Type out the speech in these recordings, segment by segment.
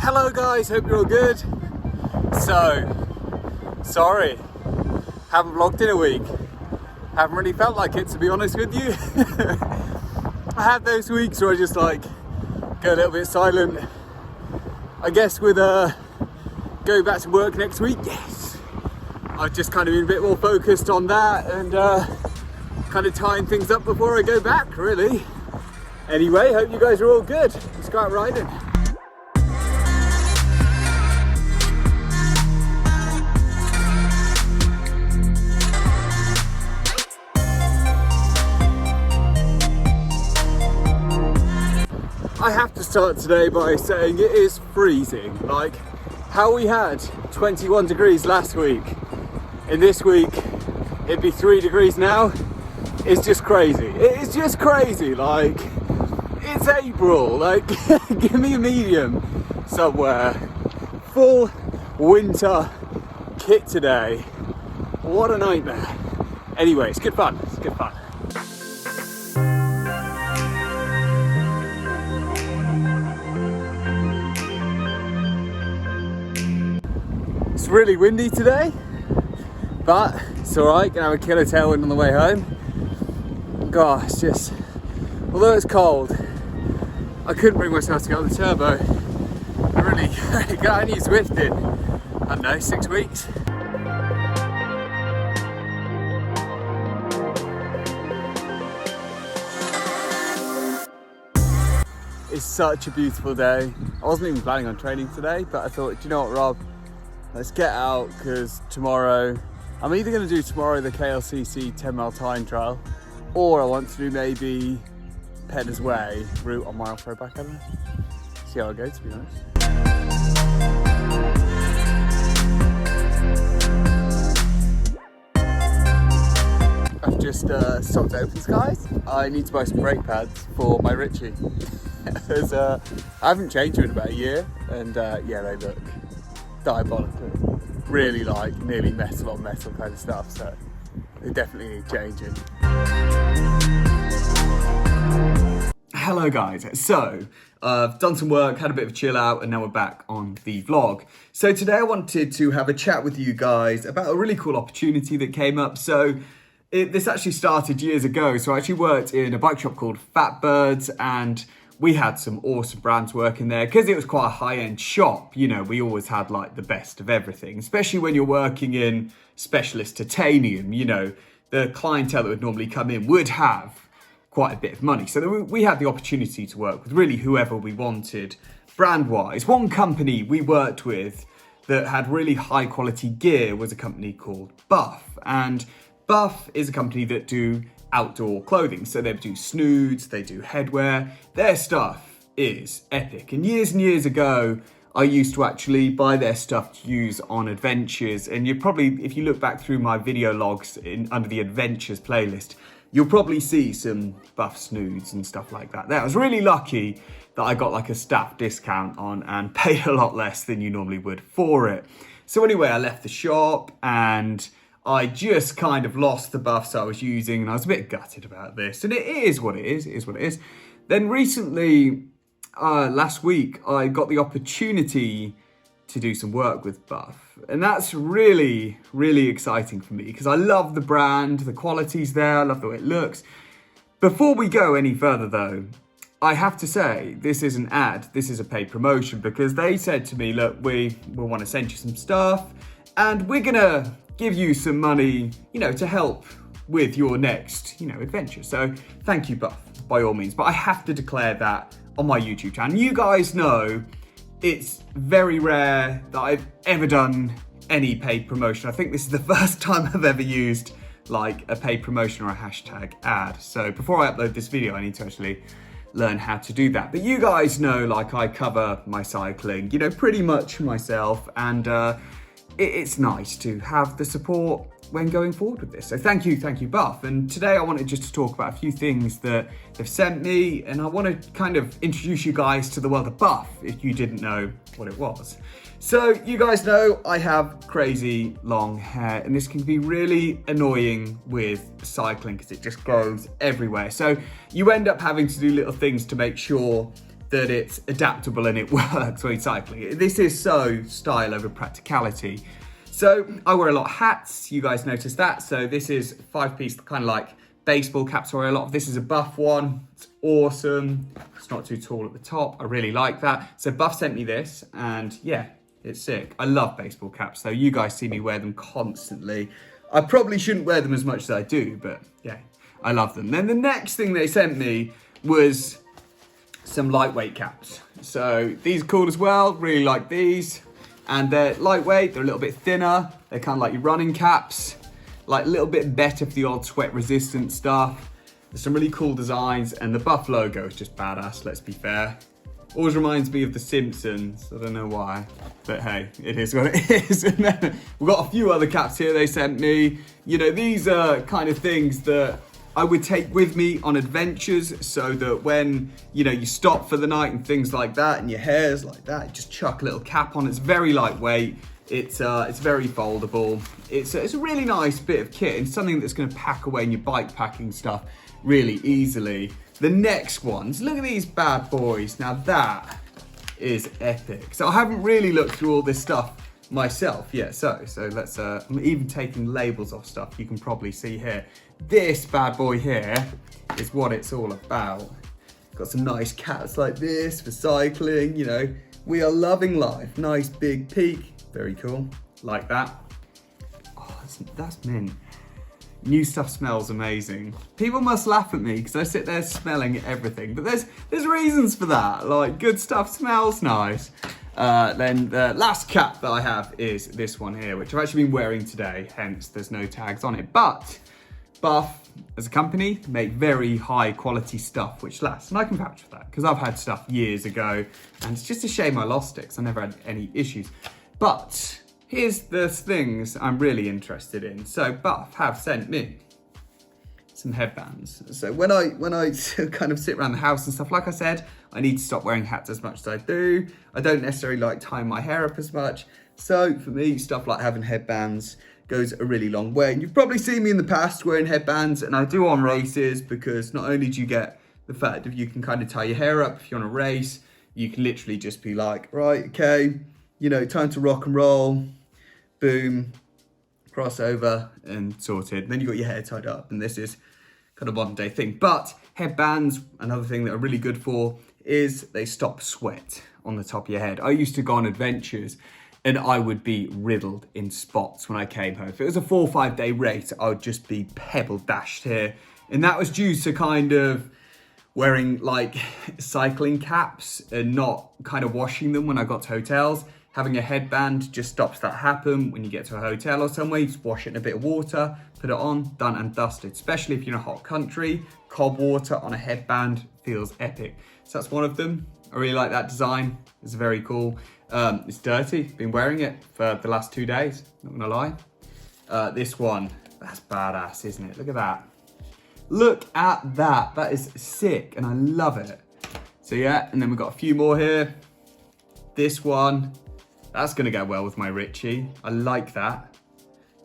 Hello guys, hope you're all good. So, sorry, haven't vlogged in a week. Haven't really felt like it, to be honest with you. I have those weeks where I just like go a little bit silent. I guess with going back to work next week, yes, I've just kind of been a bit more focused on that and kind of tying things up before I go back, really. Anyway, hope you guys are all good. Let's go out riding. I have to start today by saying it is freezing. Like, how we had 21 degrees last week, and this week it'd be 3 degrees now. It's just crazy. It is just crazy. Like, it's April. Like, give me a medium somewhere. Full winter kit today. What a nightmare. Anyway, it's good fun. It's good fun. It's really windy today, but it's alright, gonna have a killer tailwind on the way home. God, it's just, although it's cold, I couldn't bring myself to get on the turbo. I really got any Zwift in, I don't know, 6 weeks. It's such a beautiful day. I wasn't even planning on training today, but I thought, do you know what, Rob? Let's get out, because tomorrow, I'm either going to do tomorrow the KLCC 10 mile time trial, or I want to do maybe Penner's Way route on my off-road bike. I don't know. See how I go, to be honest. I've just stopped at Open Skies. I need to buy some brake pads for my Ritchie. Because I haven't changed them in about a year, and yeah, they look diabolical, really like nearly metal on metal kind of stuff, so they definitely need changing. Hello guys, so I've done some work, had a bit of a chill out, and now we're back on the vlog. So today I wanted to have a chat with you guys about a really cool opportunity that came up. So this actually started years ago. So I actually worked in a bike shop called Fat Birds, and we had some awesome brands working there because it was quite a high-end shop. You know, we always had like the best of everything, especially when you're working in specialist titanium. You know, the clientele that would normally come in would have quite a bit of money. So we had the opportunity to work with really whoever we wanted brand-wise. One company we worked with that had really high-quality gear was a company called Buff. And Buff is a company that do outdoor clothing. So they do snoods, they do headwear. Their stuff is epic. And years ago, I used to actually buy their stuff to use on adventures. And you probably, if you look back through my video logs under the adventures playlist, you'll probably see some Buff snoods and stuff like that. I was really lucky that I got like a staff discount on and paid a lot less than you normally would for it. So anyway, I left the shop and I just kind of lost the Buffs I was using, and I was a bit gutted about this. And it is what it is, it is what it is. Then recently, last week, I got the opportunity to do some work with Buff. And that's really, really exciting for me because I love the brand, the quality's there, I love the way it looks. Before we go any further though, I have to say, this is an ad, this is a paid promotion, because they said to me, look, we want to send you some stuff and we're gonna give you some money, you know, to help with your next, you know, adventure. So thank you, Buff, by all means. But I have to declare that on my YouTube channel. You guys know it's very rare that I've ever done any paid promotion. I think this is the first time I've ever used like a paid promotion or a hashtag ad. So before I upload this video, I need to actually learn how to do that. But you guys know, like, I cover my cycling, you know, pretty much myself, and it's nice to have the support when going forward with this. So thank you Buff. And today I wanted just to talk about a few things that they've sent me, and I want to kind of introduce you guys to the world of Buff if you didn't know what it was. So you guys know I have crazy long hair, and this can be really annoying with cycling because it just goes everywhere. So you end up having to do little things to make sure that it's adaptable and it works when you're cycling. This is so style over practicality. So I wear a lot of hats, you guys noticed that. So this is 5-piece, kind of like baseball caps. I wear a lot of, this is a Buff one. It's awesome. It's not too tall at the top. I really like that. So Buff sent me this, and yeah, it's sick. I love baseball caps, so you guys see me wear them constantly. I probably shouldn't wear them as much as I do, but yeah, I love them. Then the next thing they sent me was some lightweight caps. So these are cool as well, really like these. And they're lightweight, they're a little bit thinner. They're kind of like your running caps, like a little bit better for the odd sweat resistant stuff. There's some really cool designs, and the Buff logo is just badass, let's be fair. Always reminds me of The Simpsons, I don't know why, but hey, it is what it is. And then we've got a few other caps here they sent me. You know, these are kind of things that I would take with me on adventures, so that when, you know, you stop for the night and things like that, and your hair's like that, you just chuck a little cap on. It's very lightweight. It's very foldable. It's a really nice bit of kit, and something that's going to pack away in your bike packing stuff really easily. The next ones, look at these bad boys. Now that is epic. So I haven't really looked through all this stuff myself yet. So let's, I'm even taking labels off stuff. You can probably see here. This bad boy here is what it's all about. Got some nice caps like this for cycling, you know. We are loving life. Nice big peak. Very cool. Like that. Oh, that's mint. New stuff smells amazing. People must laugh at me because I sit there smelling everything, but there's reasons for that. Like, good stuff smells nice. Then the last cap that I have is this one here, which I've actually been wearing today, hence there's no tags on it. But Buff, as a company, make very high quality stuff which lasts, and I can vouch for that because I've had stuff years ago, and it's just a shame I lost it because I never had any issues. But here's the things I'm really interested in. So Buff have sent me some headbands. So when I kind of sit around the house and stuff, like I said, I need to stop wearing hats as much as I do. I don't necessarily like tying my hair up as much. So for me, stuff like having headbands goes a really long way. And you've probably seen me in the past wearing headbands, and I do on races, because not only do you get the fact that you can kind of tie your hair up if you're on a race, you can literally just be like, right, okay, you know, time to rock and roll, boom, crossover and sorted. And then you got your hair tied up, and this is kind of modern day thing. But headbands, another thing that are really good for is they stop sweat on the top of your head. I used to go on adventures and I would be riddled in spots when I came home. If it was a 4 or 5 day race, I would just be pebble dashed here. And that was due to kind of wearing like cycling caps and not kind of washing them when I got to hotels. Having a headband just stops that happen. When you get to a hotel or somewhere, you just wash it in a bit of water, put it on, done and dusted. Especially if you're in a hot country, cold water on a headband feels epic. So that's one of them. I really like that design. It's very cool. It's dirty. Been wearing it for the last 2 days, not gonna lie. This one, that's badass, isn't it? Look at that. Look at that. That is sick, and I love it. So yeah, and then we've got a few more here. This one, that's gonna go well with my Richie. I like that.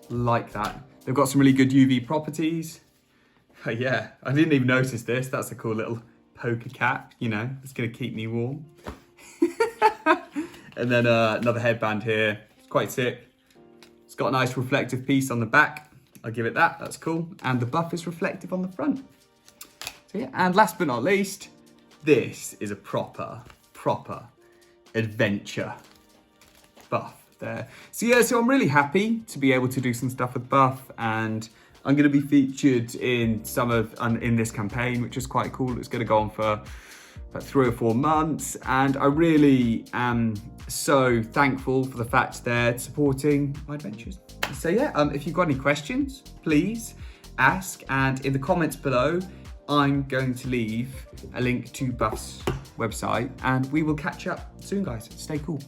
Like that. They've got some really good UV properties. Oh, yeah, I didn't even notice this. That's a cool little poker cap, you know, it's gonna keep me warm. And then another headband here. It's quite sick. It's got a nice reflective piece on the back. I'll give it that, that's cool. And the Buff is reflective on the front. So yeah, and last but not least, this is a proper adventure Buff there. So yeah, so I'm really happy to be able to do some stuff with Buff, and I'm gonna be featured in in this campaign, which is quite cool. It's gonna go on for about 3 or 4 months, and I really am so thankful for the fact they're supporting my adventures. So yeah, if you've got any questions, please ask, and in the comments below, I'm going to leave a link to Buff's website, and we will catch up soon, guys. Stay cool.